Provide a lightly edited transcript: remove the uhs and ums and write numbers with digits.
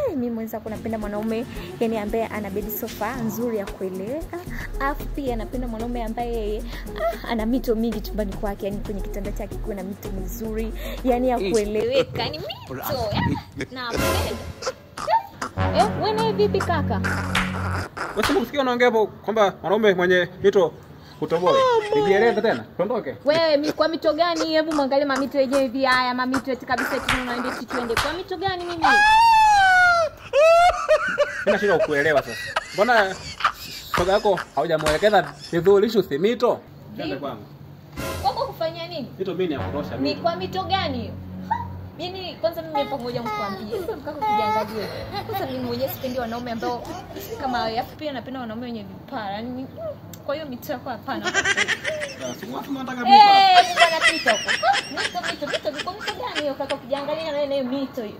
Mimi mwenzako napenda mwanaume yani ambaye ana bed sofa nzuri ya kueleweka. Alafu pia napenda mwanaume ambaye ana mito mingi chumbani kwake, yani kwenye kitanda chake kuna mito mizuri, yani ya kueleweka. Ni mito. Napenda. Wewe vipi kaka? Wewe usikie unaongea hapo kwamba mwanaume mwenye mito kutoboa. Nijieleze tena. Tuondoke. Wewe kwa mito gani? Hebu muangalie mamito yenyewe hivi haya, mamito eti kabisa tunaende twende. Kwa mito gani mimi? Sina shida kukuelewa sasa. Mbona shoga yako haujamuelekeza vizuri issue si mito? Twende kwangu. Kwa kufanya nini? Mito mimi ni ya kutosha mimi. Ni kwa mito gani? Mimi kwanza mimi pamoja mkwambie. Sasa mkaka kujiangalia. Kwanza mimi mwenyewe sipendi wanaume ambao kama yafu, pia napenda wanaume wenye vipara. Yaani kwa hiyo mito yako hapana. Si watu wanataka vipara. Bwana pita huko. Mito kwa mito gani hiyo kaka kujiangalia na wewe mito hiyo.